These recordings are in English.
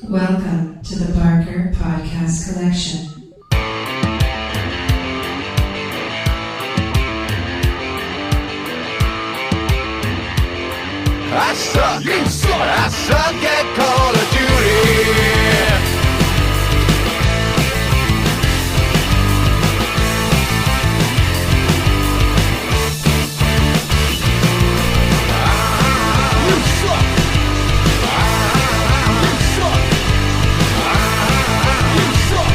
Welcome to the Barker Podcast Collection. I suck, you suck, I suck at Call of Duty. You suck. You suck. You suck.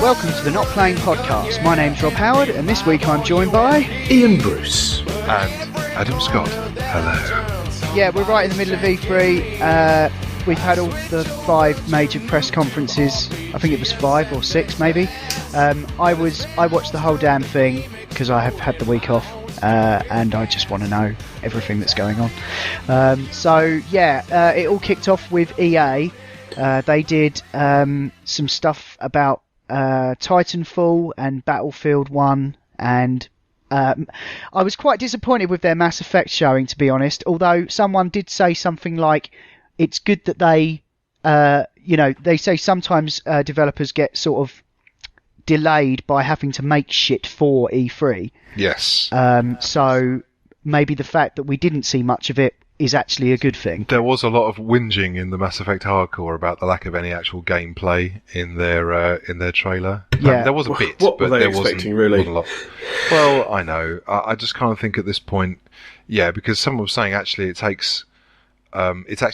Welcome to the Not Playing Podcast. My name's Rob Howard, and this week I'm joined by Ian Bruce and Adam Scott. Hello. Yeah, we're right in the middle of E3. We've had all the 5 major press conferences. I think it was 5 or 6, maybe. I watched the whole damn thing because I have had the week off, and I just want to know everything that's going on. It all kicked off with EA. They did some stuff about Titanfall and Battlefield 1, and I was quite disappointed with their Mass Effect showing, to be honest, although someone did say something like it's good that they say sometimes developers get sort of delayed by having to make shit for E3. Yes. So maybe the fact that we didn't see much of it is actually a good thing. There was a lot of whinging in the Mass Effect Hardcore about the lack of any actual gameplay in their trailer. Yeah. There was a bit, What but were they there expecting, wasn't really? a lot. Well, I know. I just kind of think at this point, yeah, because someone was saying actually it actually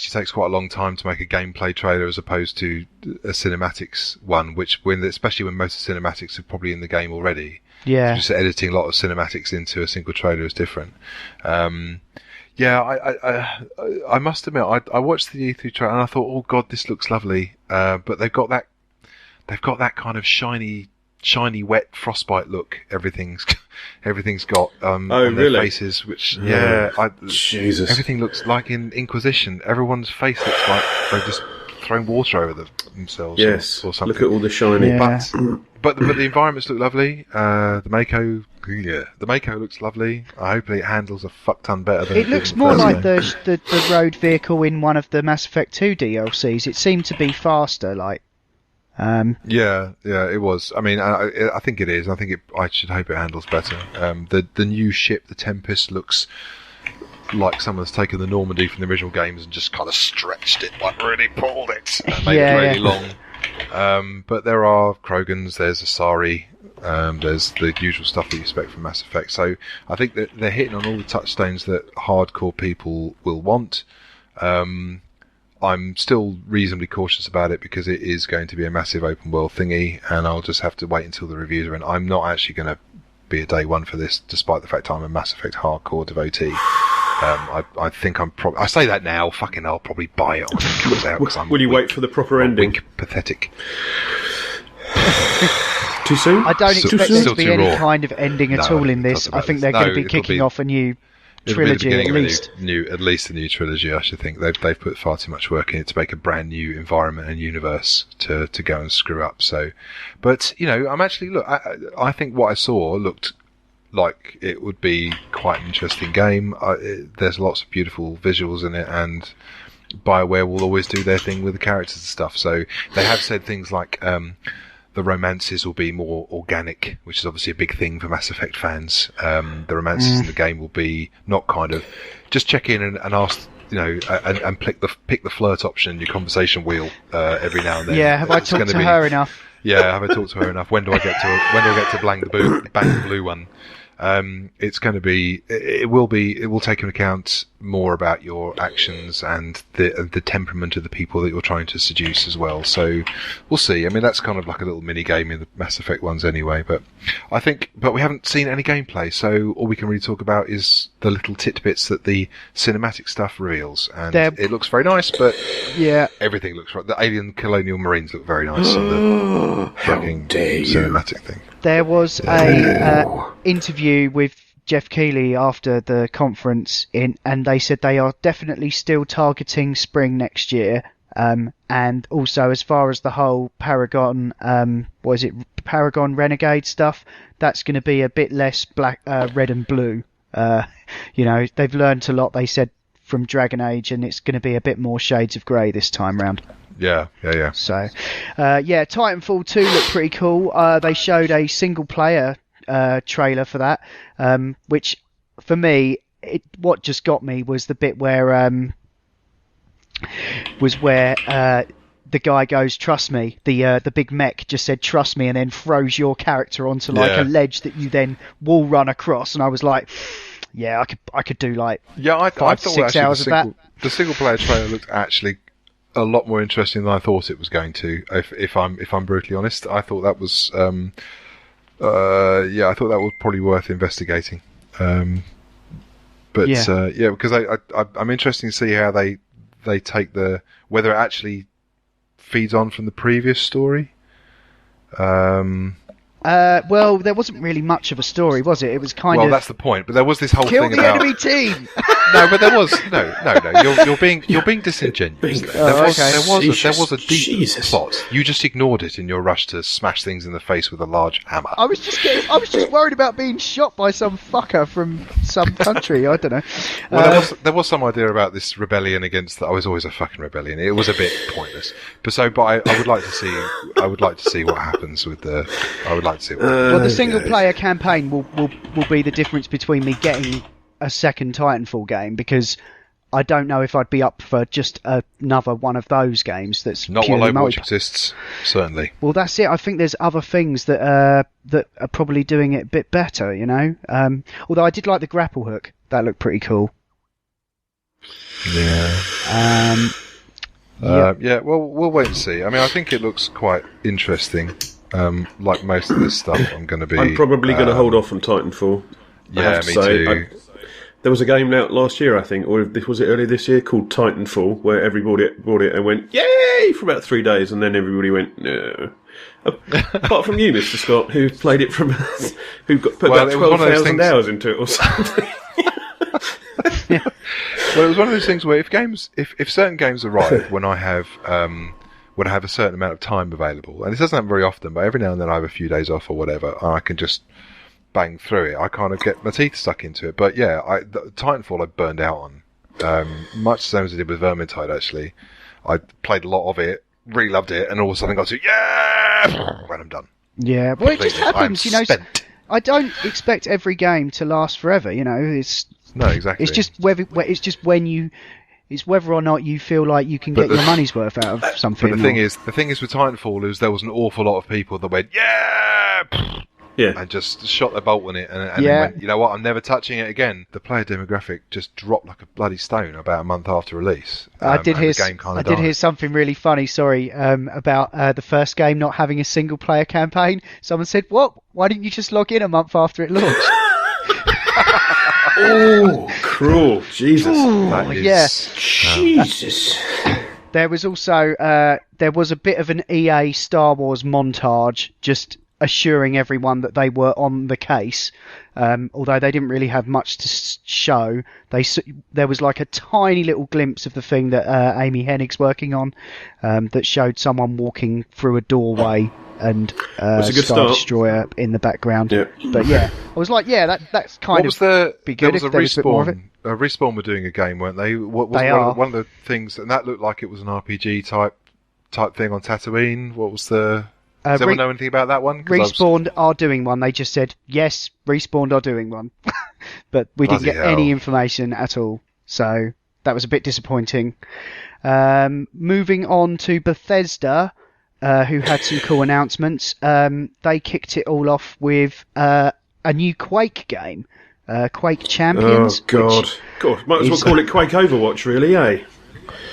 takes quite a long time to make a gameplay trailer as opposed to a cinematics one, especially when most of the cinematics are probably in the game already. Yeah. Just editing a lot of cinematics into a single trailer is different. I must admit, I watched the E3 trailer and I thought, oh god, this looks lovely. But they've got that kind of shiny, wet frostbite look. Everything's got on their really? faces, which Jesus. everything looks like in Inquisition. Everyone's face looks like they've just thrown water over themselves. Yes. or something. Look at all the shiny. Yeah. But the environments look lovely. The Mako looks lovely. I hope it handles a fuck ton better than It looks did more in like Thursday. the road vehicle in one of the Mass Effect 2 DLCs. It seemed to be faster, like. Yeah, it was. I mean, I think it is. I should hope it handles better. The new ship, the Tempest, looks like someone's taken the Normandy from the original games and just kind of stretched it, like really pulled it, and made it really long. But there are Krogans, there's Asari, there's the usual stuff that you expect from Mass Effect. So I think that they're hitting on all the touchstones that hardcore people will want. I'm still reasonably cautious about it because it is going to be a massive open world thingy, and I'll just have to wait until the reviews are in. I'm not actually going to be a day one for this, despite the fact I'm a Mass Effect hardcore devotee. I think I'm probably... I say that now, fucking I'll probably buy it when it comes out. 'Cause I'm Will you wait for the proper ending? Wink, pathetic. Too soon? I don't Still- expect there still to be too any raw. kind of ending at No, all in it this. doesn't I matter. think they're No, going to be it'll kicking be- off a new It'll be the trilogy beginning at of a least. at least a new trilogy. I should think they've put far too much work in it to make a brand new environment and universe to go and screw up. So, but I'm actually I think what I saw looked like it would be quite an interesting game. There's lots of beautiful visuals in it, and BioWare will always do their thing with the characters and stuff. So they have said things like the romances will be more organic, which is obviously a big thing for Mass Effect fans. The romances in the game will be not kind of just check in and ask, and pick the flirt option in your conversation wheel every now and then. Yeah, have I It's talked gonna to be- her enough? Yeah, have I talked to her enough? When do I get to bang the blue one? It's going to be. It will take into account more about your actions and the temperament of the people that you're trying to seduce as well. So we'll see. I mean, that's kind of like a little mini game in the Mass Effect ones anyway. But we haven't seen any gameplay, so all we can really talk about is the little tidbits that the cinematic stuff reveals, and it looks very nice. But Yeah. everything looks right. The alien colonial marines look very nice on the fucking dare you. cinematic thing. There was a interview with Jeff Keighley after the conference, and they said they are definitely still targeting spring next year. And also, as far as the whole Paragon, Paragon Renegade stuff, that's going to be a bit less red and blue. They've learned a lot. They said from Dragon Age, and it's going to be a bit more Shades of Grey this time round. Yeah. So, Titanfall 2 looked pretty cool. They showed a single-player trailer for that, which, for me, what just got me was the bit where the guy goes, "Trust me." The big mech just said, "Trust me," and then throws your character onto a ledge that you then wall run across. And I was like, "Yeah, I could do like I thought 6 hours of that." The single player trailer looked actually a lot more interesting than I thought it was going to. If I'm brutally honest, I thought that was I thought that was probably worth investigating. Because I'm interested to see how they take whether it actually feeds on from the previous story. Well, there wasn't really much of a story, was it? It was kind of... Well, that's the point. But there was this whole kill thing the about... enemy team! No, but there was... No. You're being disingenuous. There was a deep plot. You just ignored it in your rush to smash things in the face with a large hammer. I was just worried about being shot by some fucker from some country. I don't know. Well, there was some idea about this rebellion against... I was always a fucking rebellion. It was a bit pointless. But I would like to see... I would like to see what happens with the... I would like to see what happens. Well, the single-player campaign will be the difference between me getting a second Titanfall game, because I don't know if I'd be up for just another one of those games that's not while purely Overwatch exists, certainly. Well, that's it. I think there's other things that are probably doing it a bit better, you know. Although I did like the grapple hook. That looked pretty cool. Yeah. Well, we'll wait and see. I mean, I think it looks quite interesting. Like most of this stuff, I'm probably going to hold off on Titanfall. Yeah, me too. There was a game out last year, I think, or was it earlier this year, called Titanfall, where everybody bought it and went, yay, for about 3 days, and then everybody went, no. Apart from you, Mr. Scott, who played it from, who put about 12,000 hours into it or something. Well, it was one of those things where if certain games arrive when I have a certain amount of time available, and this doesn't happen very often, but every now and then I have a few days off or whatever, and I can just bang through it. I kind of get my teeth stuck into it. But yeah, Titanfall I burned out on, much the same as I did with Vermintide. Actually, I played a lot of it, really loved it, and all of a sudden got to when I'm done. Yeah, well, it just happens, you know. Spent. I don't expect every game to last forever. You know, no, exactly. It's just it's whether or not you feel like you can get your money's worth out of something. But the thing is with Titanfall is there was an awful lot of people that went and just shot their bolt on it and then went, you know what, I'm never touching it again. The player demographic just dropped like a bloody stone about a month after release. I did hear something really funny. Sorry, about the first game not having a single player campaign. Someone said, "What? Why didn't you just log in a month after it launched?" Oh, cruel. Jesus. Ooh, yeah. Jesus. There was also there was a bit of an EA Star Wars montage just assuring everyone that they were on the case. Although they didn't really have much to show. There was like a tiny little glimpse of the thing that Amy Hennig's working on, that showed someone walking through a doorway and Star Destroyer in the background. Yeah. But yeah, I was like, yeah, that's kind of be good if there was a bit more of it. Respawn were doing a game, weren't they? What was one of the things, and that looked like it was an RPG type thing on Tatooine. What was the... Does anyone know anything about that one? Respawn are doing one. They just said, yes, Respawn are doing one. But we didn't get any information at all. So that was a bit disappointing. Moving on to Bethesda, who had some cool announcements. They kicked it all off with a new Quake game. Quake Champions. Oh, God. God, might as well call it Quake Overwatch, really, eh?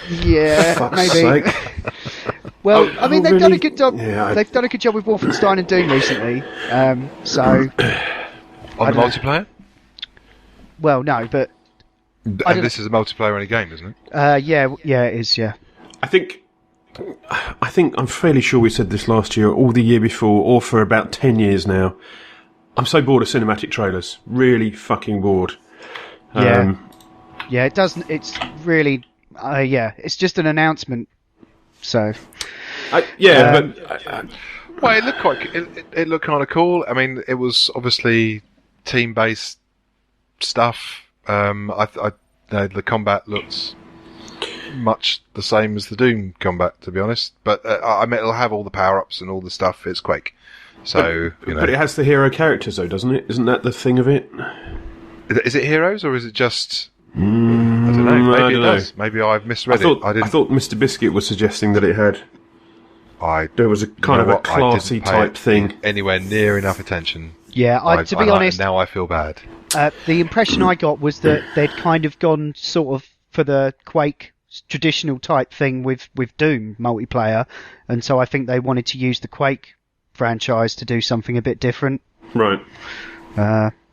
Yeah, maybe. Sake. Well, I mean, they've done a good job. Yeah, they've done a good job with Wolfenstein and Doom recently. So on the multiplayer? Well, no, but and this is a multiplayer-only game, isn't it? Yeah, it is. Yeah. I think I'm fairly sure we said this last year, or the year before, or for about 10 years now. I'm so bored of cinematic trailers. Really fucking bored. Yeah. Yeah, it doesn't. It's really. It's just an announcement. So. But. Well, it looked it looked kind of cool. I mean, it was obviously team-based stuff. I the combat looks much the same as the Doom combat, to be honest. But I mean, it'll have all the power-ups and all the stuff. It's Quake. So, But it has the hero characters, though, doesn't it? Isn't that the thing of it? Is it heroes or is it just... I don't know. Maybe I it don't does. Maybe I've misread it. I thought Mr. Biscuit was suggesting that it had. There was a kind of a classy type thing. Anywhere near enough attention. Yeah, to be honest, now I feel bad. the impression I got was that they'd kind of gone sort of for the Quake traditional type thing with Doom multiplayer, and so I think they wanted to use the Quake franchise to do something a bit different. Right.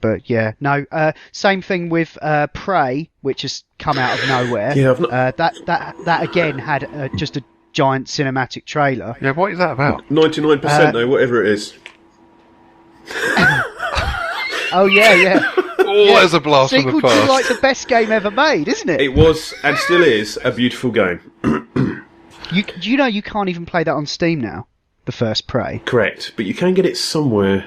But yeah, no. Same thing with Prey, which has come out of nowhere. Yeah, I've not... that again had just a giant cinematic trailer. Yeah, what is that about? 99% though, whatever it is. Oh yeah. Oh, Yeah. there's a blast from Sequel the to past. like the best game ever made, isn't it? It was, and still is, a beautiful game. You know you can't even play that on Steam now. The first Prey. Correct, but you can get it somewhere.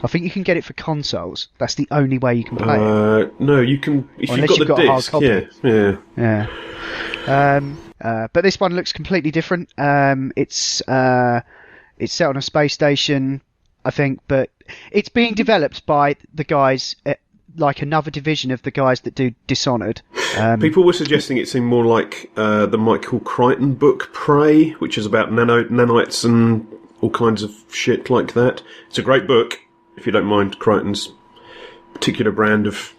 I think you can get it for consoles. That's the only way you can play it. No, you can if Unless you've got the you've got a hard disc. copy. Yeah. But this one looks completely different. It's set on a space station, I think, but it's being developed by the guys, like another division of the guys that do Dishonored. People were suggesting it seemed more like the Michael Crichton book Prey, which is about nanites and all kinds of shit like that. It's a great book, if you don't mind Crichton's particular brand of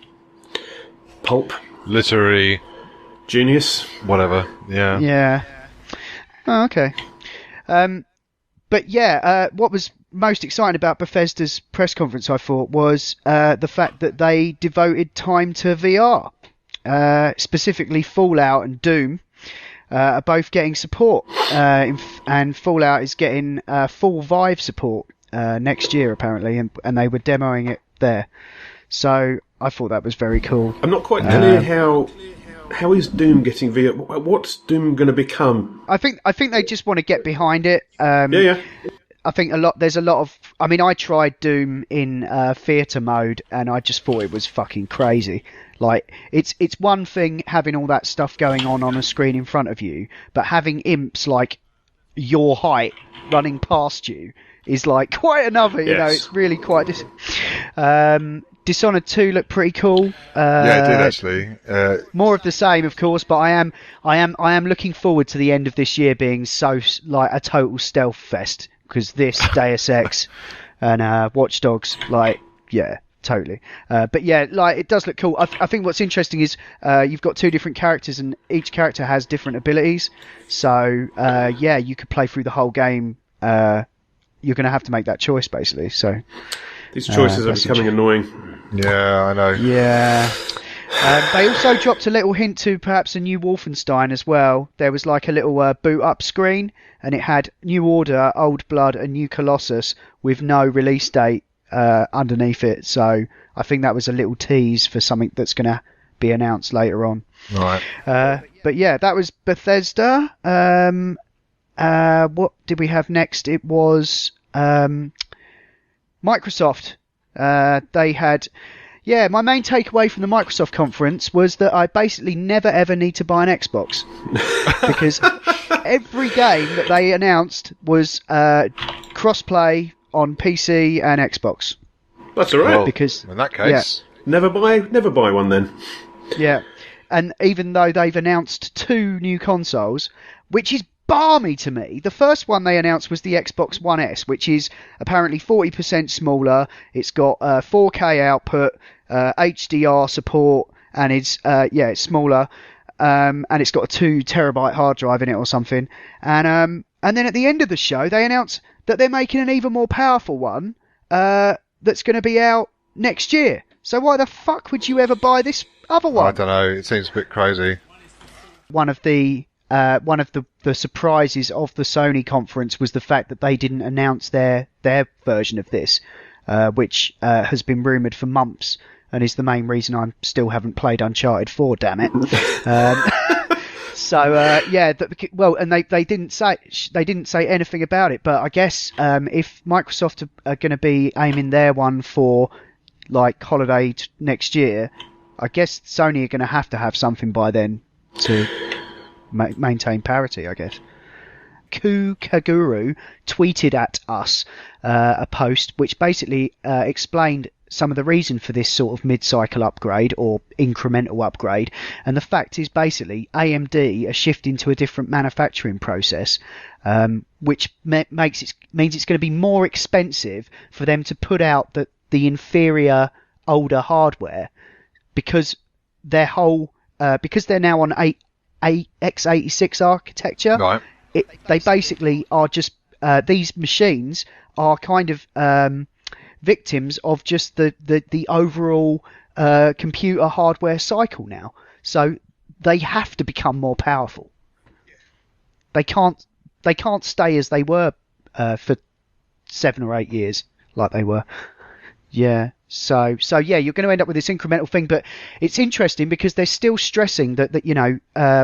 pulp. Literary, Genius. whatever. Yeah. Yeah. Oh, okay. But yeah, what was most exciting about Bethesda's press conference, I thought, was the fact that they devoted time to VR. Specifically, Fallout and Doom are both getting support, and Fallout is getting full Vive support next year, apparently, and they were demoing it there. So I thought that was very cool. I'm not quite clear how is Doom getting VR. What's Doom going to become? I think they just want to get behind it. Yeah. I think there's a lot of... I mean, I tried Doom in theatre mode, and I just thought it was fucking crazy. Like, it's one thing having all that stuff going on a screen in front of you, but having imps like your height running past you is like quite another, you know, it's really quite... Dishonored 2 looked pretty cool. Yeah, it did actually. More of the same, of course, but I am looking forward to the end of this year being so like a total stealth fest, because this Deus Ex and Watch Dogs, like, yeah, totally. But yeah, like, it does look cool. I think what's interesting is you've got two different characters, and each character has different abilities. So yeah, you could play through the whole game. You're going to have to make that choice, basically. So These choices are becoming annoying. Yeah, I know. yeah. They also dropped a little hint to perhaps a new Wolfenstein as well. There was like a little boot up screen, and it had New Order, Old Blood, and New Colossus with no release date underneath it. So I think that was a little tease for something that's going to be announced later on. Right. But yeah, that was Bethesda. What did we have next? It was Microsoft. They had... Yeah, my main takeaway from the Microsoft conference was that I basically never ever need to buy an Xbox. Because every game that they announced was cross-play on PC and Xbox. That's all right. Well, Because in that case, Never buy one then. yeah, and even though they've announced 2 new consoles, which is balmy to me. The first one they announced was the Xbox One S, which is apparently 40% smaller. It's got 4K output, HDR support, and it's smaller. And it's got a 2 terabyte hard drive in it or something. And then at the end of the show, they announced that they're making an even more powerful one that's going to be out next year. So why the fuck would you ever buy this other one? I don't know. It seems a bit crazy. One of the surprises of the Sony conference was the fact that they didn't announce their version of this, which has been rumoured for months and is the main reason I still haven't played Uncharted 4. Damn it! And they didn't say anything about it. But I guess if Microsoft are going to be aiming their one for like holiday next year, I guess Sony are going to have something by then to maintain parity, I guess. Kaguru tweeted at us a post which basically explained some of the reason for this sort of mid-cycle upgrade or incremental upgrade, and the fact is basically AMD are shifting to a different manufacturing process, which means it's going to be more expensive for them to put out the inferior older hardware, because their whole because they're now on x86 architecture. Right. They basically are just these machines are kind of victims of just the overall computer hardware cycle now. So they have to become more powerful. They can't stay as they were for 7 or 8 years like they were. Yeah. So yeah, you're going to end up with this incremental thing, but it's interesting because they're still stressing that you know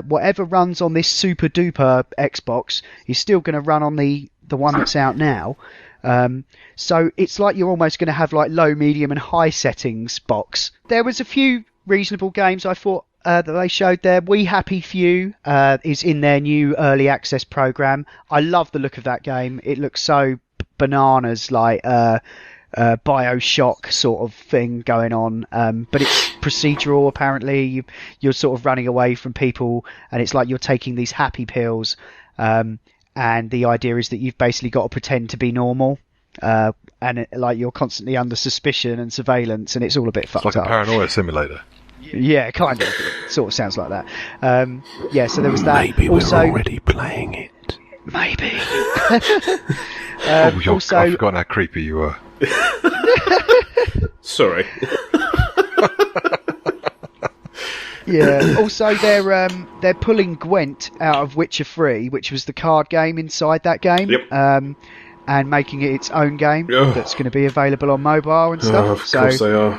whatever runs on this super duper Xbox is still going to run on the one that's out now. So it's like you're almost going to have like low, medium, and high settings box. There was a few reasonable games I thought that they showed there. We Happy Few is in their new early access program. I love the look of that game. It looks so bananas, like BioShock sort of thing going on, but it's procedural apparently. You're sort of running away from people, and it's like you're taking these happy pills, and the idea is that you've basically got to pretend to be normal, and like you're constantly under suspicion and surveillance, and it's all a bit fucked It's like up. a paranoia simulator. Yeah, kind of. It sort of sounds like that. Yeah, so there was that. Maybe also, we're already playing it. Maybe. I've also, forgotten how creepy you were. Sorry. yeah. Also, they're pulling Gwent out of Witcher 3, which was the card game inside that game. Yep. And making it its own game Ugh. that's going to be available on mobile and stuff. Of course they are.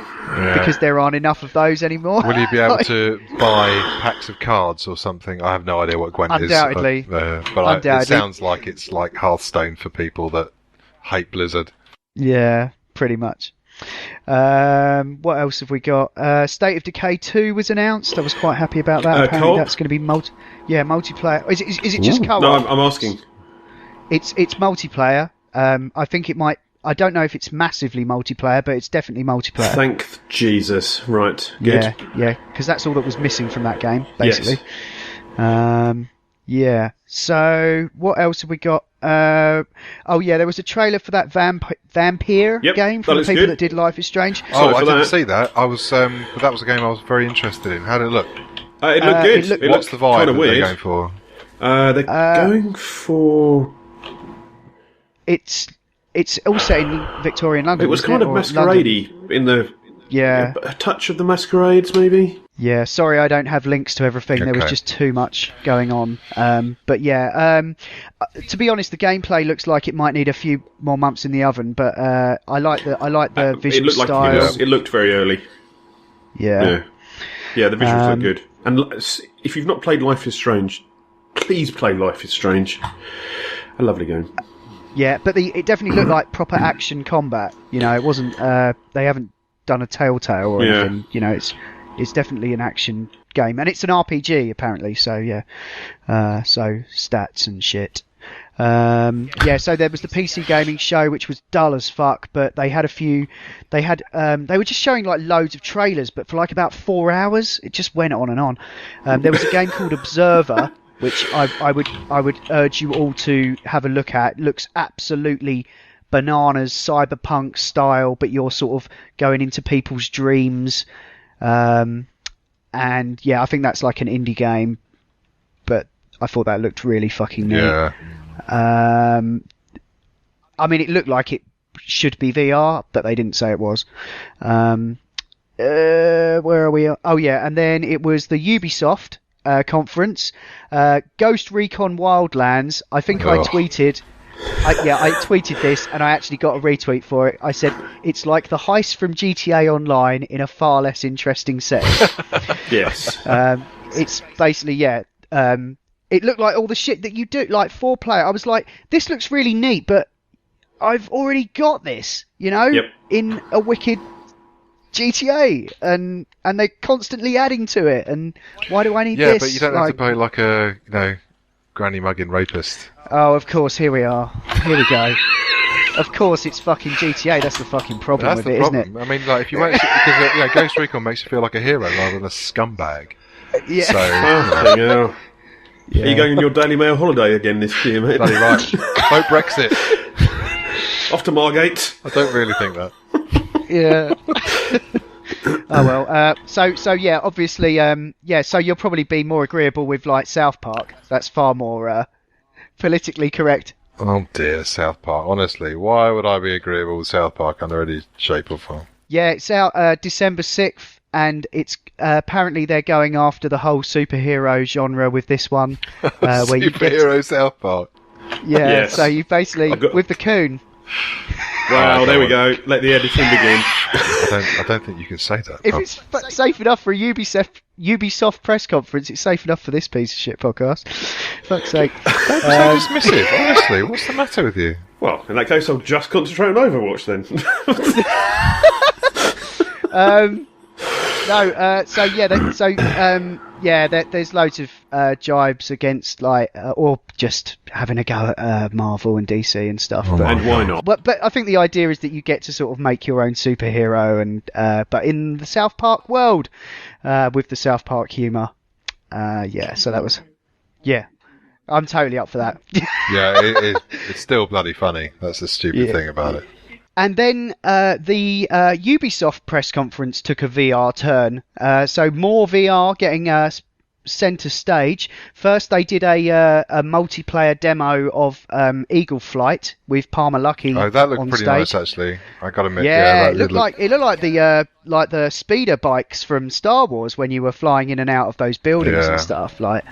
Because there aren't enough of those anymore. Will you be able to buy packs of cards or something? I have no idea what Gwent Undoubtedly. is. But it Undoubtedly. sounds like it's like Hearthstone for people that hate Blizzard. Yeah, pretty much. What else have we got? State of Decay 2 was announced. I was quite happy about that. Apparently co-op? that's going to be multiplayer. Is it just co-op? No, I'm asking. It's multiplayer. I think it might. I don't know if it's massively multiplayer, but it's definitely multiplayer. Thank Jesus. Right. Good. Yeah, because that's all that was missing from that game, basically. Yeah. So what else have we got? There was a trailer for that Vampire Yep, game that from the looks people good. that did Life is Strange. Sorry I for didn't that. see that. I was, but that was a game I was very interested in. How did it look? It looked good. it looked- It What's looked the vibe kind that of they're weird. going for? They're going for. It's all set in Victorian London. It was wasn't kind of Or masquerade-y in the. Yeah. A touch of the masquerades, maybe. Yeah, sorry I don't have links to everything. There was Okay. just too much going on. But yeah, to be honest, the gameplay looks like it might need a few more months in the oven. But I like the It visual looked like style. it looked very early. Yeah. Yeah, the visuals look good. And if you've not played Life is Strange, please play Life is Strange. A lovely game. Yeah, but it definitely looked like proper action combat. You know, it wasn't. They haven't done a Telltale or Yeah. anything. You know, it's definitely an action game, and it's an RPG apparently. So yeah, so stats and shit. So there was the PC gaming show, which was dull as fuck, but they had a few. They were just showing like loads of trailers, but for like about 4 hours, it just went on and on. There was a game called Observer, which I would urge you all to have a look at. It looks absolutely bananas, cyberpunk style, but you're sort of going into people's dreams. And yeah, I think that's like an indie game, but I thought that looked really fucking neat. Yeah. I mean, it looked like it should be VR, but they didn't say it was. Where are we? Oh yeah, and then it was the Ubisoft conference, Ghost Recon Wildlands. I think I Oh. tweeted. I tweeted this, and I actually got a retweet for it. I said it's like the heist from GTA Online in a far less interesting setting. Yes. It's basically it looked like all the shit that you do, like 4-player. I was like, this looks really neat, but I've already got this, you know, Yep. in a wicked GTA, and they're constantly adding to it. And why do I need Yeah, this? but you don't have to play like a granny mugging rapist. Oh, of course. Here we are. Here we go. Of course, it's fucking GTA. That's the fucking problem That's with the it, problem. isn't it? I mean, like if you went because Ghost Recon makes you feel like a hero rather than a scumbag. Yeah. So Fucking hell. Are you going on your Daily Mail holiday again this year, mate? bloody right. Vote Brexit. Off to Margate. I don't really think that. Yeah. Oh well. So yeah. Obviously. Yeah. So you'll probably be more agreeable with like South Park. That's far more politically correct. Oh dear, South Park. Honestly, why would I be agreeable with South Park under any shape or form? Yeah. It's out December 6th, and it's apparently they're going after the whole superhero genre with this one. Where you get Superhero South Park. yeah. Yes. So you basically I've got- with the coon. Wow, Oh, there we go go. Let the editing begin. I don't think you can say that. If it's safe enough for a Ubisoft press conference, it's safe enough for this piece of shit podcast. Fuck's sake. Don't be so dismissive. Honestly, what's the matter with you? Well, in that case, I'll just concentrate on Overwatch then. No, so yeah, there's loads of jibes against like, or just having a go at Marvel and DC and stuff. But, And why not? but I think the idea is that you get to sort of make your own superhero, and but in the South Park world, with the South Park humour. Yeah, so that was, yeah, I'm totally up for that. Yeah, it's still bloody funny. That's the stupid Yeah. thing about it. And then the Ubisoft press conference took a VR turn. So more VR getting centre stage. First, they did a multiplayer demo of Eagle Flight with Palmer Luckey. Oh, that looked on pretty stage. nice actually. I got to admit. Yeah, that it looked like the speeder bikes from Star Wars when you were flying in and out of those buildings Yeah. and stuff. Like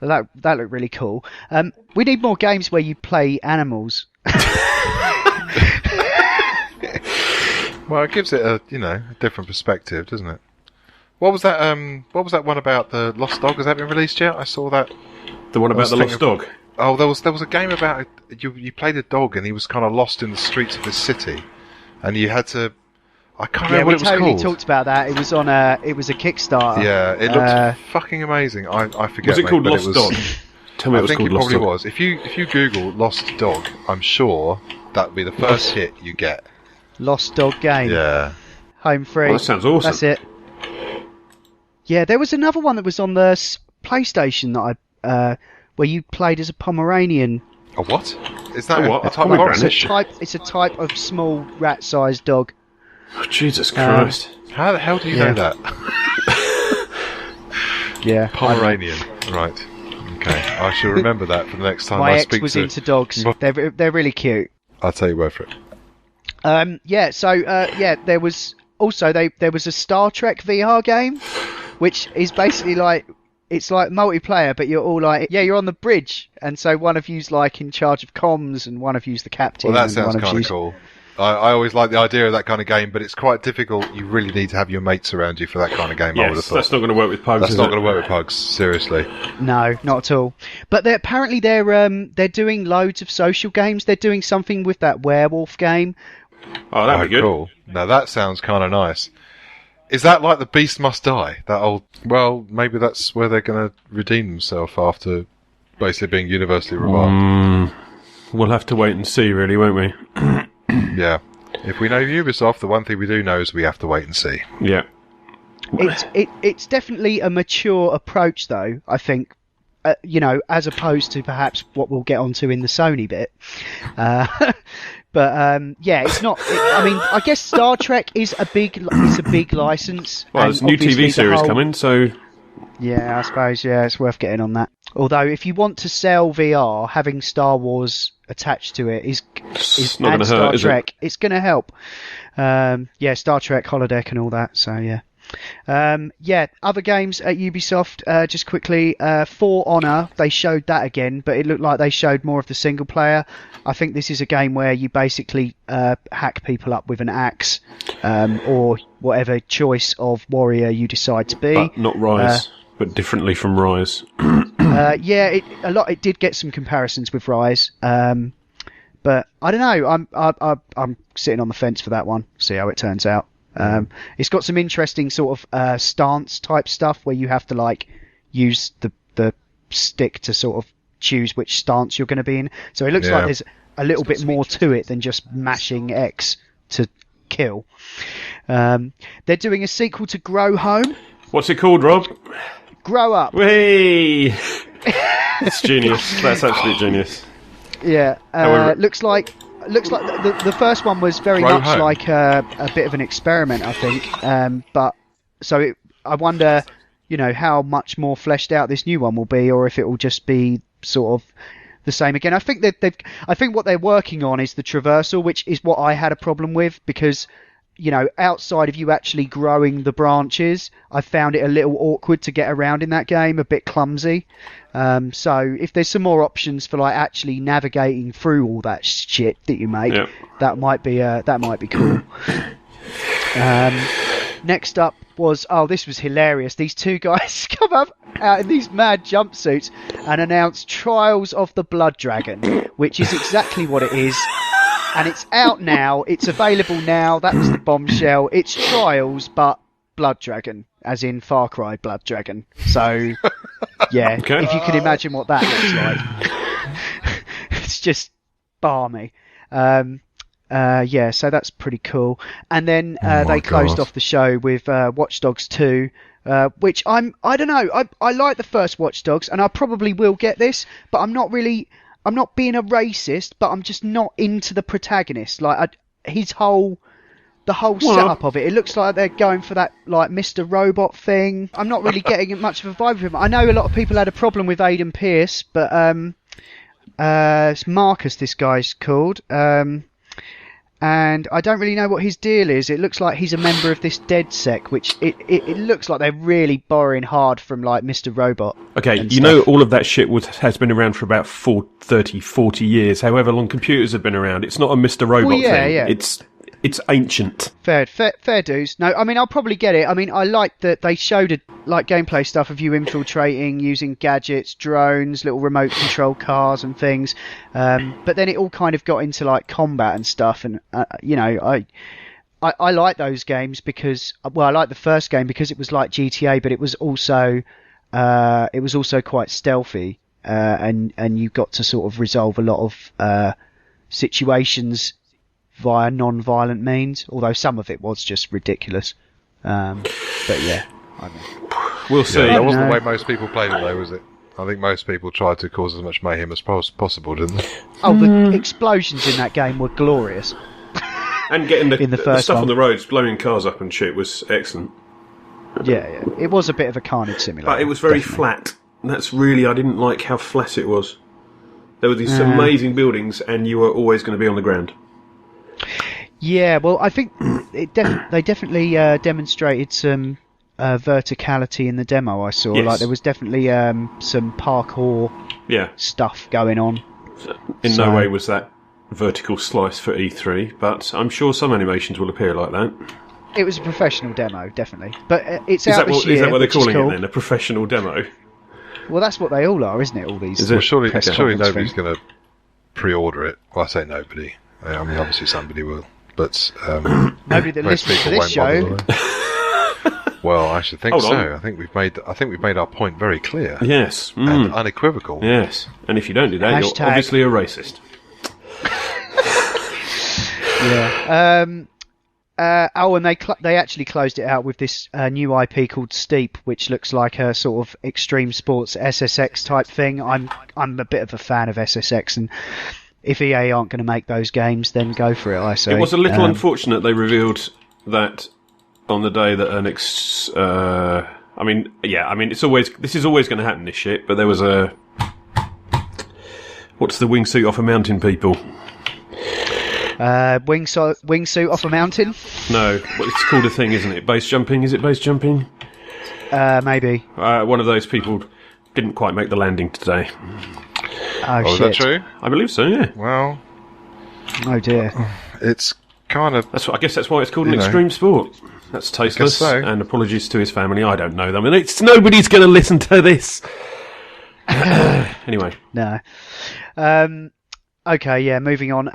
that looked really cool. We need more games where you play animals. Well, it gives it a different perspective, doesn't it? What was that? What was that one about the Lost Dog? Has that been released yet? I saw that. The one about the lost dog. Oh, there was a game about you played a dog and he was kind of lost in the streets of this city, and you had to. I can't Yeah, remember we what it was totally called. talked about that. It was on it was a Kickstarter. Yeah, it looked fucking amazing. I forget. Was it mate, called but Lost was, Dog? Tell me I it was think called it Lost probably Dog. was. If you Google Lost Dog, I'm sure that'd be the first hit you get. Lost Dog game. Yeah. Home free. Well, that sounds awesome. That's it. Yeah, there was another one that was on the PlayStation that I where you played as a Pomeranian. A what? Is that A what? a A type of pomegranate? orange? It's a type of small rat-sized dog. Oh, Jesus Christ. How the hell do you Yeah. know that? Yeah. Pomeranian. Right. Okay. I shall remember that for the next time My I ex speak was to. into dogs. They're really cute. I'll tell you word for it. There was also there was a Star Trek VR game, which is basically like it's like multiplayer, but you're all like you're on the bridge, and so one of you's like in charge of comms, and one of you's the captain. Well, that and sounds one of kind of you's- cool. I always like the idea of that kind of game, but it's quite difficult. You really need to have your mates around you for that kind of game. I would have Yes, thought. that's not going to work with pugs. That's is not it? going to work with pugs. Seriously. No, not at all. But apparently they're doing loads of social games. They're doing something with that werewolf game. Oh, that'd be good. Cool. Now that sounds kind of nice. Is that like the Beast Must Die? That old. Well, maybe that's where they're going to redeem themselves after basically being universally reviled. We'll have to wait and see, really, won't we? Yeah. If we know Ubisoft, the one thing we do know is we have to wait and see. Yeah. It's definitely a mature approach, though. I think, as opposed to perhaps what we'll get onto in the Sony bit. It's not. I guess Star Trek is a big license. Well, and there's a new obviously TV the series whole- coming, so Yeah, I suppose. Yeah, it's worth getting on that. Although, if you want to sell VR, having Star Wars attached to it is not going and to Star hurt, is Trek. it? It's going to help. Star Trek holodeck and all that. So yeah. Other games at Ubisoft, just quickly, For Honor, they showed that again, but it looked like they showed more of the single player. I think this is a game where you basically hack people up with an axe, or whatever choice of warrior you decide to be. But not Rise, but differently from Rise. It did get some comparisons with Rise, but I don't know. I'm sitting on the fence for that one. See how it turns out. It's got some interesting sort of stance type stuff where you have to like use the stick to sort of choose which stance you're going to be in. So it looks like there's a little bit more to it than just mashing X to kill. They're doing a sequel to Grow Home. What's it called, Rob? Grow Up. Hey, it's genius. That's absolute genius. Yeah. However- Looks like the first one was very Grow much Home. like a bit of an experiment, I think. But so I wonder, how much more fleshed out this new one will be, or if it will just be sort of the same again. I think I think what they're working on is the traversal, which is what I had a problem with because, outside of you actually growing the branches, I found it a little awkward to get around in that game, a bit clumsy. So if there's some more options for like actually navigating through all that shit that you make, that might be cool. Next up was, this was hilarious. These two guys come up out in these mad jumpsuits and announce Trials of the Blood Dragon, which is exactly what it is. And it's out now. It's available now. That was the bombshell. It's Trials, but Blood Dragon, as in Far Cry Blood Dragon. So, yeah, Okay. if you can imagine what that looks like. It's just balmy. Yeah, so that's pretty cool. And then they closed off the show with Watch Dogs 2, which I don't know. I like the first Watch Dogs, and I probably will get this, but I'm not being a racist, but I'm just not into the protagonist. Like the whole setup of it. It looks like they're going for that like Mr. Robot thing. I'm not really getting much of a vibe from him. I know a lot of people had a problem with Aidan Pierce, but it's Marcus, this guy's called. And I don't really know what his deal is. It looks like he's a member of this DedSec, which it looks like they're really borrowing hard from like Mr. Robot. Okay, and you stuff. know all of that shit has been around for about 40 years, however long computers have been around. It's not a Mr. Robot thing. Yeah. It's ancient. Fair dues. No, I mean, I'll probably get it. I mean, I like that they showed gameplay stuff of you infiltrating, using gadgets, drones, little remote control cars and things. But then it all kind of got into like combat and stuff. And, I like those games because, I like the first game because it was like GTA, but it was also quite stealthy. And you got to sort of resolve a lot of, situations via non-violent means, although some of it was just ridiculous. But yeah, I don't know. We'll see. Yeah, that wasn't No. the way most people played it, though, was it? I think most people tried to cause as much mayhem as possible, didn't they? Oh, the explosions in that game were glorious. And getting In the the first stuff one. on the roads, blowing cars up and shit was excellent. Yeah, it was a bit of a carnage simulator. But it was very definitely. flat. That's really, I didn't like how flat it was. There were these amazing buildings, and you were always going to be on the ground. Yeah, well, I think they definitely demonstrated some verticality in the demo I saw. Yes. Like there was definitely some parkour Yeah. stuff going on. In So- no way was that vertical slice for E3, but I'm sure some animations will appear like that. It was a professional demo, definitely. But it's Is out that this what, year. is that what they're which is calling cool. it then? A professional demo? Well, that's what they all are, isn't it? All these. Is it? Well, surely press surely conference nobody's thing. going to pre-order it. Well, I say nobody. I mean, obviously somebody will, but Nobody that most listens to people this won't bother, show. will they? Well, I should think Hold so. on. I think we've made our point very clear Yes. and unequivocal. Yes. And if you don't do that, Hashtag- you're obviously a racist. Yeah. And they actually closed it out with this new IP called Steep, which looks like a sort of extreme sports SSX type thing. I'm a bit of a fan of SSX, and if EA aren't going to make those games, then go for it. I say It was a little unfortunate they revealed that on the day that this is always going to happen, this shit, but there was a... What's the wingsuit off a mountain, people? wingsuit off a mountain. No, it's called a thing, isn't it? Base jumping? Is it base jumping? Maybe. One of those people didn't quite make the landing today. Oh, Oh, is shit. that true? I believe so, yeah. Well, Oh dear. it's kind of. I guess that's why it's called an You know. extreme sport. That's tasteless, so. and apologies to his family. I don't know them, and nobody's going to listen to this. Anyway, No. Okay, yeah, moving on.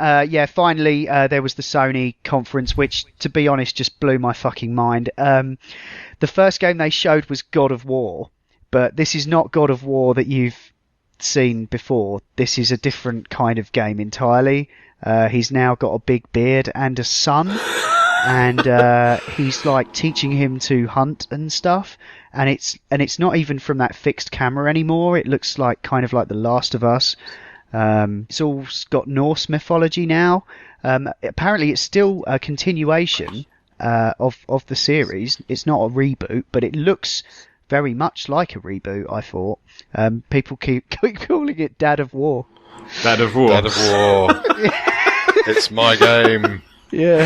Finally, there was the Sony conference, which, to be honest, just blew my fucking mind. The first game they showed was God of War, but this is not God of War that you've seen before. This is a different kind of game entirely. He's now got a big beard and a son, and he's like teaching him to hunt and stuff. And it's not even from that fixed camera anymore. It looks like kind of like The Last of Us. It's all got Norse mythology now. Apparently, it's still a continuation of the series. It's not a reboot, but it looks very much like a reboot. I thought people keep calling it Dad of War. Dad of War. Dad of War. It's my game. Yeah.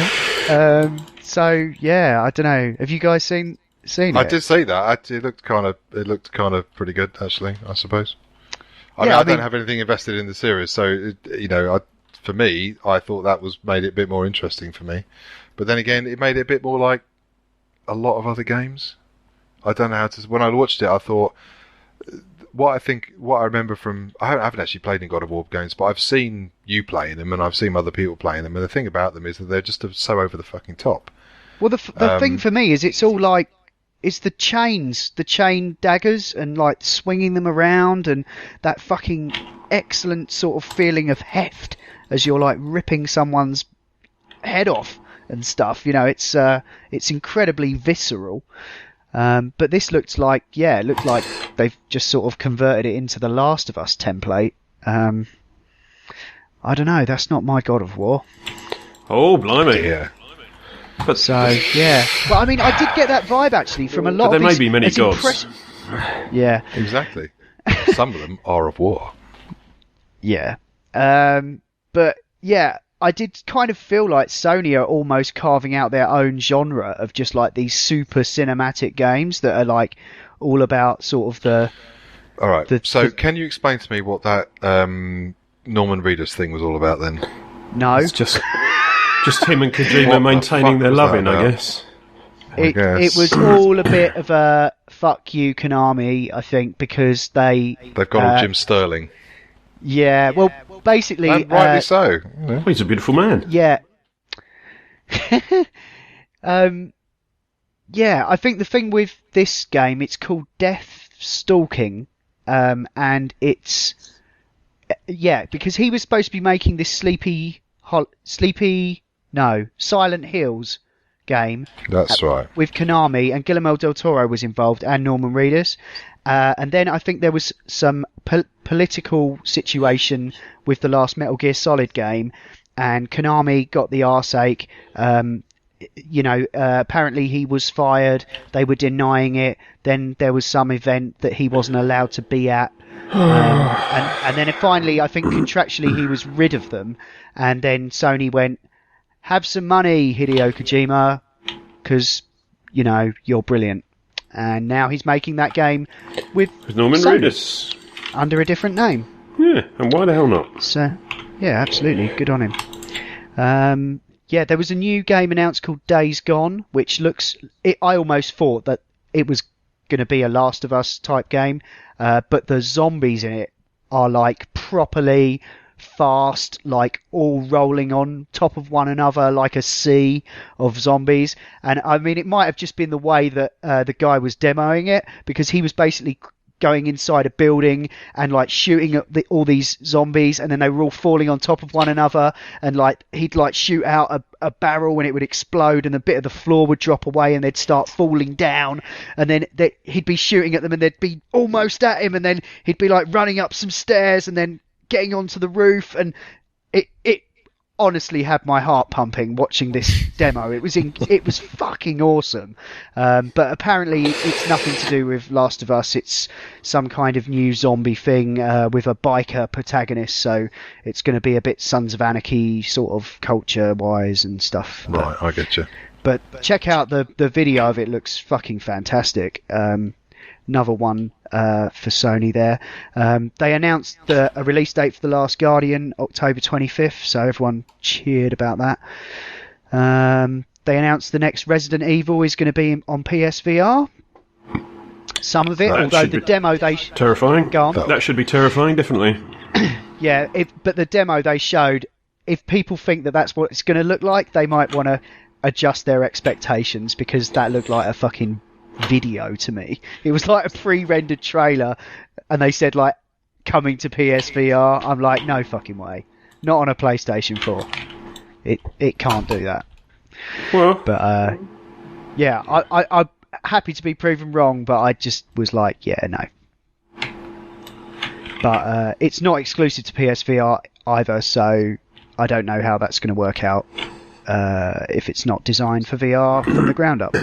So yeah, I don't know. Have you guys seen it? I did see that. It looked kind of pretty good, actually. I suppose. I Yeah, I don't mean- have anything invested in the series, so for me, I thought that made it a bit more interesting for me. But then again, it made it a bit more like a lot of other games. I don't know how to. When I watched it, I thought what I remember from. I haven't actually played in God of War games, but I've seen you playing them, and I've seen other people playing them. And the thing about them is that they're just so over the fucking top. Well, the thing for me is it's all like. It's the chain daggers, and like swinging them around, and that fucking excellent sort of feeling of heft as you're like ripping someone's head off and stuff. You know, it's incredibly visceral. But this looked like they've just sort of converted it into the Last of Us template. I don't know. That's not my God of War. Oh, blimey. Yeah. But So yeah, well, I mean, I did get that vibe actually from a lot. But of there may these, be many it's gods. Yeah, exactly. Some of them are of war. Yeah. But yeah, I did kind of feel like Sony are almost carving out their own genre of just like these super cinematic games that are like all about sort of the. All right. The- Can you explain to me what that Norman Reedus thing was all about then? No, it's just him and Kojima What the maintaining fuck their was that loving, I about? guess. it guess. was all a bit of a fuck you Konami, I think, because They've got all Jim Sterling. Yeah, well, basically, And rightly so. Well, he's a beautiful man. yeah. Yeah, I think the thing with this game, it's called Death Stalking, and it's because he was supposed to be making this Silent Hills game That's right. with Konami, and Guillermo del Toro was involved, and Norman Reedus. And then I think there was some political situation with the last Metal Gear Solid game, and Konami got the arseache. Apparently he was fired. They were denying it. Then there was some event that he wasn't allowed to be at. And then finally, I think contractually he was rid of them. And then Sony went, have some money, Hideo Kojima, because, you're brilliant. And now he's making that game with Norman Sony, Reedus. under a different name. Yeah, and why the hell not? So, yeah, absolutely. Good on him. There was a new game announced called Days Gone, which I almost thought that it was going to be a Last of Us type game, but the zombies in it are like properly fast, like all rolling on top of one another like a sea of zombies. And I mean, it might have just been the way that the guy was demoing it, because he was basically going inside a building and like shooting at all these zombies, and then they were all falling on top of one another, and like he'd like shoot out a barrel and it would explode and a bit of the floor would drop away and they'd start falling down, and then he'd be shooting at them and they'd be almost at him, and then he'd be like running up some stairs and then getting onto the roof, and it honestly had my heart pumping watching this demo. It was fucking awesome. But apparently it's nothing to do with Last of Us. It's some kind of new zombie thing with a biker protagonist, so it's going to be a bit Sons of Anarchy sort of culture wise and stuff. Right, I get you. But check out the video of it. Looks fucking fantastic. Another one for Sony there. They announced a release date for The Last Guardian, October 25th, so everyone cheered about that. They announced the next Resident Evil is going to be on PSVR. Some of it, That although should the be demo they... Terrifying. Go on. That should be terrifying, definitely. Yeah, but the demo they showed, if people think that that's what it's going to look like, they might want to adjust their expectations, because that looked like a fucking video to me. It was like a pre-rendered trailer, and they said like coming to PSVR. I'm like, no fucking way, not on a PlayStation 4. It can't do that. Well, But yeah, I'm happy to be proven wrong, but I just was like, yeah, no. But it's not exclusive to PSVR either, so I don't know how that's going to work out if it's not designed for VR from the ground up.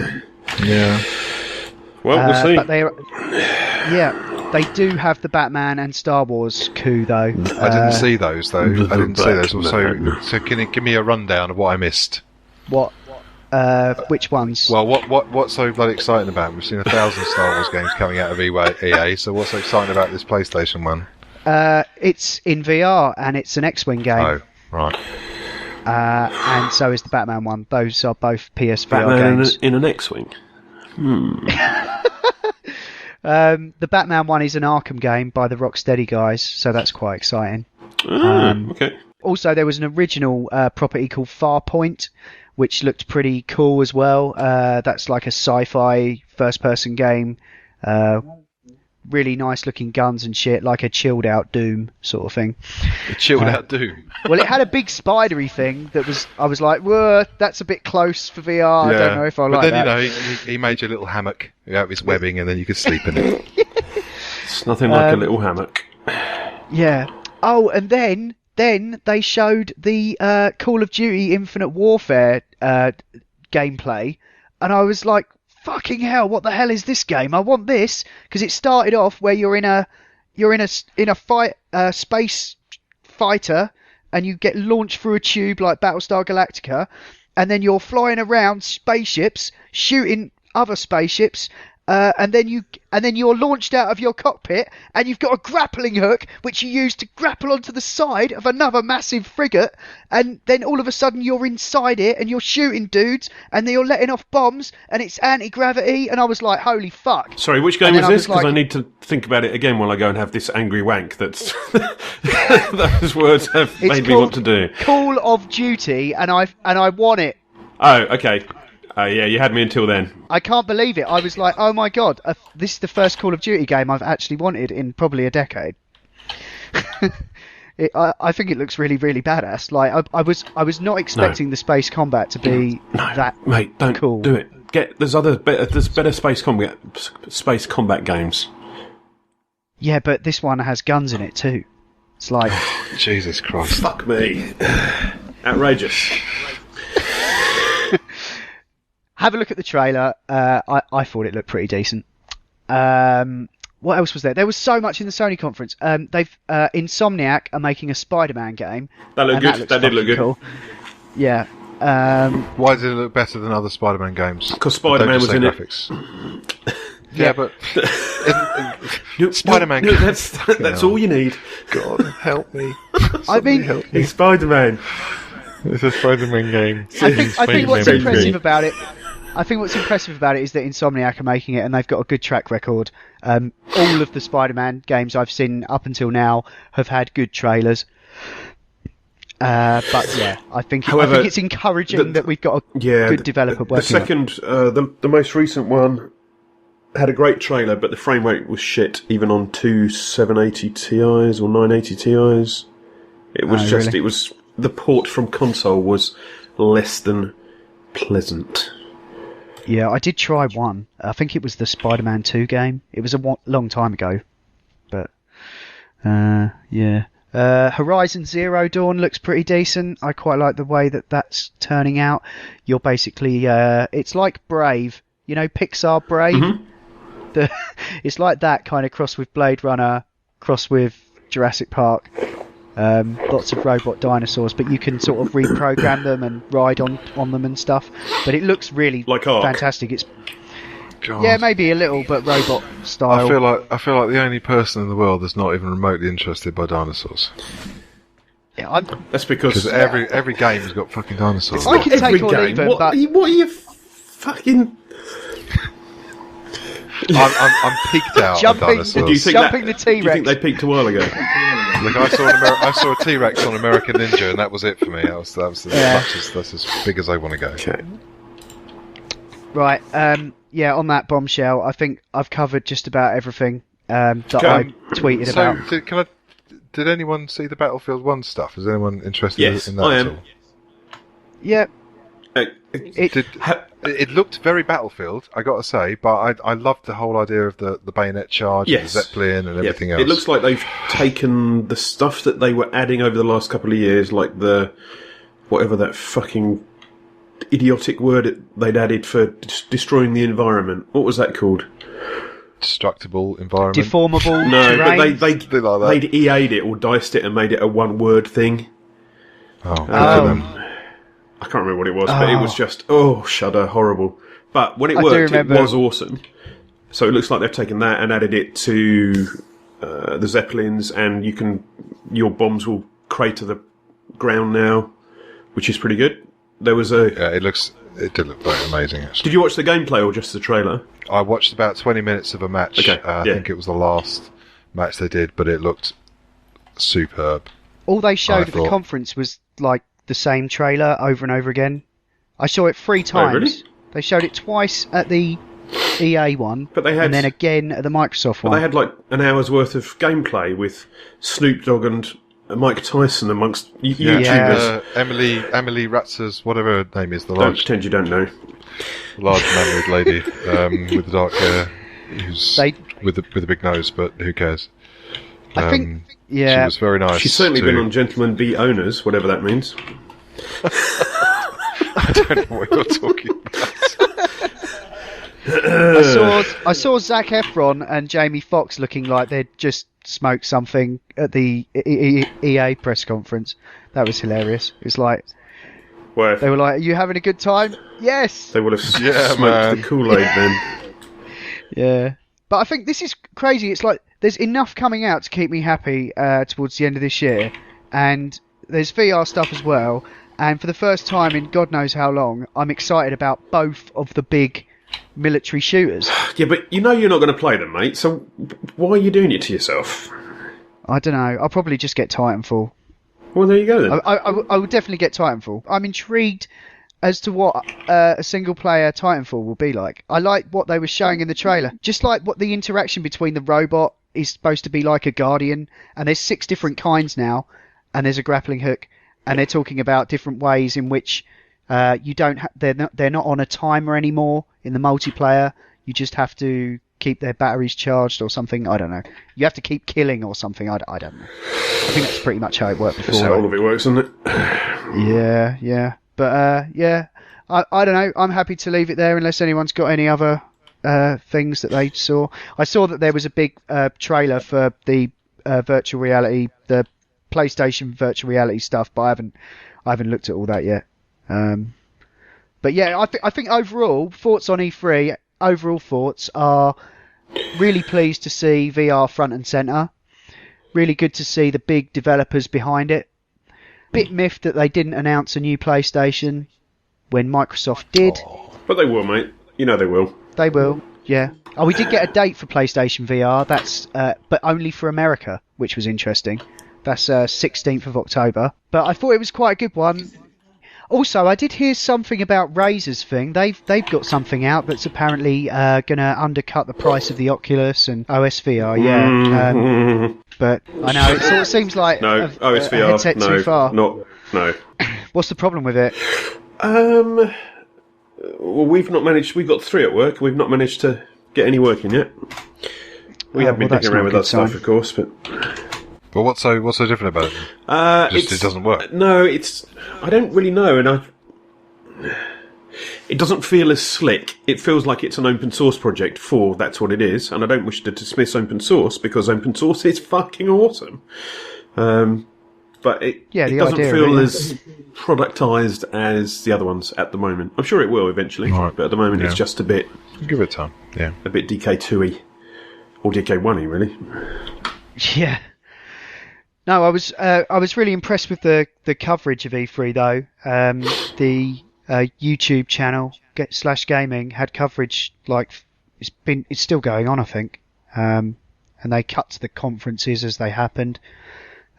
Yeah. well, we'll see. But they do have the Batman and Star Wars coup, though. I didn't see those, though. I didn't see those. Batman. So can you give me a rundown of what I missed? What? Which ones? Well, what's so bloody exciting about it? We've seen 1,000 Star Wars games coming out of EA, so what's so exciting about this PlayStation one? It's in VR, and it's an X-Wing game. Oh, right. And so is the Batman one. Those are both PSVR Batman games. in an X-wing. The Batman one is an Arkham game by the Rocksteady guys, so that's quite exciting. Okay. Also, there was an original property called Farpoint, which looked pretty cool as well. That's like a sci-fi first-person game. Really nice looking guns and shit, like a chilled out Doom sort of thing. The chilled out Doom. Well, it had a big spidery thing that was. I was like, whoa, that's a bit close for VR. I don't know if I like that. But then, he made you a little hammock out of his webbing, and then you could sleep in it. It's nothing like a little hammock. Yeah. Oh, and then they showed the Call of Duty Infinite Warfare gameplay, and I was like, fucking hell, what the hell is this game? I want this, because it started off where you're in a space fighter, and you get launched through a tube like Battlestar Galactica, and then you're flying around spaceships, shooting other spaceships, and then you're launched out of your cockpit, and you've got a grappling hook which you use to grapple onto the side of another massive frigate, and then all of a sudden you're inside it and you're shooting dudes, and then you're letting off bombs, and it's anti-gravity, and I was like, holy fuck. Sorry, which game And is then I this? was Because like- I need to think about it again while I go and have this angry wank that's those words have It's made me want to do. Call of Duty, and I want it. Oh, okay. Yeah, you had me until then. I can't believe it. I was like, oh my god, this is the first Call of Duty game I've actually wanted in probably a decade. I think it looks really, really badass. Like I was not expecting the space combat to be that Mate, don't cool. do it. There's better space combat games. Yeah, but this one has guns in it too. It's like, Jesus Christ. Fuck me. Outrageous. have a look at the trailer. I thought it looked pretty decent. What else was there? There was so much in the Sony conference. Insomniac are making a Spider-Man game. That looked and good. looks That did look fucking good. cool. Yeah. Why did it look better than other Spider-Man games? 'Cause Spider-Man Don't just was say in it. graphics. Yeah, but Spider-Man No, games. that's all you need. God help me! I mean, help me! It's Spider-Man. It's a Spider-Man game. I think what's Spider-Man. impressive about it. I think what's impressive about it is that Insomniac are making it, and they've got a good track record. All of the Spider-Man games I've seen up until now have had good trailers. But yeah, I think However, it's encouraging that we've got a good developer working. The second, the most recent one had a great trailer, but the frame rate was shit, even on two 780 Ti's or 980 Ti's. It was really? it was the port from console was less than pleasant. Yeah, I did try one. I think it was the Spider-Man 2 game. It was a long time ago, but yeah. Horizon Zero Dawn looks pretty decent. I quite like the way that that's turning out. You're basically it's like Brave, you know, Pixar Brave. Mm-hmm. It's like that kind of cross with Blade Runner, cross with Jurassic Park. Lots of robot dinosaurs, but you can sort of reprogram them and ride on them and stuff. But it looks really Like Ark. fantastic. It's God. yeah, maybe a little, but robot style. I feel like the only person in the world that's not even remotely interested by dinosaurs. Yeah, That's because Because every game has got fucking dinosaurs. I can every take or game. leave them, What but are you fucking? I'm peaked out on Jumping- dinosaurs. Do you think Jumping that, the Do you think T-Rex. they peaked a while ago? Look, I saw a T-Rex on American Ninja, and that was it for me. That was that's as big as I want to go. Okay. Right. On that bombshell, I think I've covered just about everything that Okay. I tweeted So, about. did anyone see the Battlefield 1 stuff? Is anyone interested Yes, in that I at am. all? Yeah. Uh, It, It looked very Battlefield, I got to say, but I loved the whole idea of the bayonet charge, and the Yes. Zeppelin, and everything else. It looks like they've taken the stuff that they were adding over the last couple of years, like the whatever that fucking idiotic word they'd added for destroying the environment. What was that called? destructible environment. deformable No, terrain. but they Something like that. they'd EA'd it or diced it and made it a one-word thing. Oh, I can't remember what it was, but it was just shudder, horrible. But when it I do worked, it remember. was awesome. So it looks like they've taken that and added it to the Zeppelins, and your bombs will crater the ground now, which is pretty good. There was a. yeah, it did look very amazing, actually. Did you watch the gameplay or just the trailer? I watched about 20 minutes of a match. Okay, I yeah. think it was the last match they did, but it looked superb. All they showed I at the thought- conference was like the same trailer over and over again. I saw it 3 times. really? They showed it twice at the EA one, But they had- and then again at the Microsoft But one. they had like an hour's worth of gameplay with Snoop Dogg and Mike Tyson amongst YouTubers. Yeah. Emily Ratzer's, whatever her name is, the Don't large pretend you don't know. man-made lady with the dark hair, who's They- with the big nose, but who cares? I think, She yeah, was very nice. She's certainly to- been on Gentlemen Be Owners, whatever that means. I don't know what you're talking about. I saw Zac Efron and Jamie Foxx looking like they'd just smoked something at the EA press conference. That was hilarious. It was like Where they were like, "Are you having a good time?" Yes. they would have Yeah, smoked man. the Kool-Aid then. Yeah. But I think this is crazy. It's like there's enough coming out to keep me happy towards the end of this year, and there's VR stuff as well. And for the first time in God knows how long, I'm excited about both of the big military shooters. Yeah, but you know you're not going to play them, mate, so why are you doing it to yourself? I don't know. I'll probably just get Titanfall. Well, there you go then. I would definitely get Titanfall. I'm intrigued as to what a single-player Titanfall will be like. I like what they were showing in the trailer. Just like what the interaction between the robot is supposed to be like a Guardian, and there's 6 different kinds now, and there's a grappling hook, and they're talking about different ways in which you don't. They're not on a timer anymore in the multiplayer. You just have to keep their batteries charged or something. I don't know. You have to keep killing or something. I don't know. I think that's pretty much how it worked before. That's how all of it works, isn't it? Yeah. But I don't know. I'm happy to leave it there unless anyone's got any other things that they saw. I saw that there was a big trailer for the virtual reality, the PlayStation virtual reality stuff, but I haven't looked at all that yet. But yeah, I think overall thoughts on E3. Overall thoughts are really pleased to see VR front and center. Really good to see the big developers behind it. Bit miffed that they didn't announce a new PlayStation when Microsoft did. But they will, mate. You know they will. They will, yeah. Oh, we did get a date for PlayStation VR. That's but only for America, which was interesting. That's 16th of October. But I thought it was quite a good one. Also, I did hear something about Razer's thing. They've got something out that's apparently going to undercut the price of the Oculus and OS VR. Yeah, but I know it sort of seems like No, a OSVR. headset No, too far. no. What's the problem with it? Well, we've not managed. We've got 3 at work. We've not managed to get any working yet. We have been well, that's digging around not with a that good stuff, sign. of course, but But what's so different about it? Just it doesn't work. No, I don't really know, and it doesn't feel as slick. It feels like it's an open source project for that's what it is, and I don't wish to dismiss open source because open source is fucking awesome. But it the doesn't idea of feel it, as productized as the other ones at the moment. I'm sure it will eventually, Right. but at the moment Yeah. it's just a bit Give it time. Yeah. DK2y or DK1y really. Yeah. No, I was really impressed with the coverage of E3 though. The YouTube channel /gaming had coverage like it's still going on, I think. And they cut to the conferences as they happened.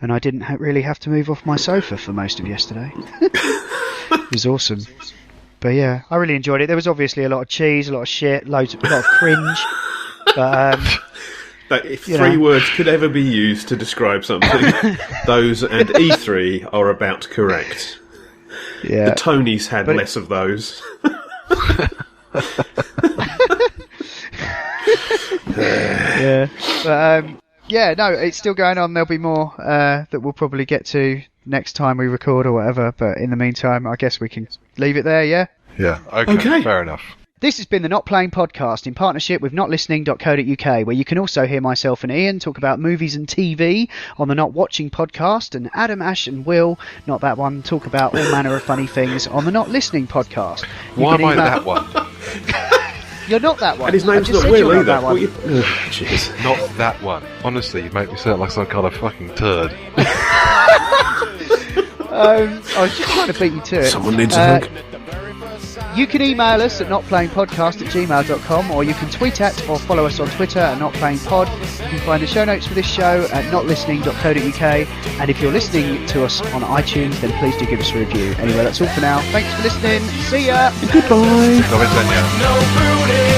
and I didn't really have to move off my sofa for most of yesterday. It was awesome. But yeah, I really enjoyed it. There was obviously a lot of cheese, a lot of shit, a lot of cringe. But That if three words could ever be used to describe something, those and E3 are about correct. yeah, The Tonys had less of those. yeah. But yeah, no, it's still going on. There'll be more that we'll probably get to next time we record or whatever. But in the meantime, I guess we can leave it there. Yeah. Yeah. Okay. Fair enough. This has been the Not Playing Podcast in partnership with notlistening.co.uk, where you can also hear myself and Ian talk about movies and TV on the Not Watching Podcast, and Adam, Ash and Will, not that one, talk about all manner of funny things on the Not Listening Podcast. Why am I that one? You're not that one. And his name's I just not said Will you're either. not that one. Jeez. Not that one. Honestly, you make me sound like some kind of fucking turd. I was just trying to beat you to it. Someone needs a hug. You can email us at notplayingpodcast@gmail.com, or you can tweet at or follow us on Twitter at notplayingpod. You can find the show notes for this show at notlistening.co.uk, and if you're listening to us on iTunes, then please do give us a review. Anyway, that's all for now. Thanks for listening. See ya. Goodbye. No, it's done yet. No booty,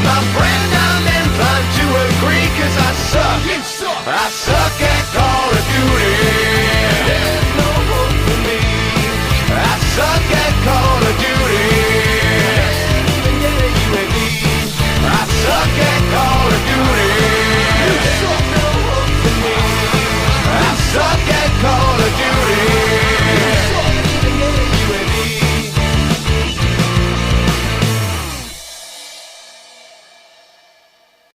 my friend, I'm inclined to agree, 'cause I suck. I suck at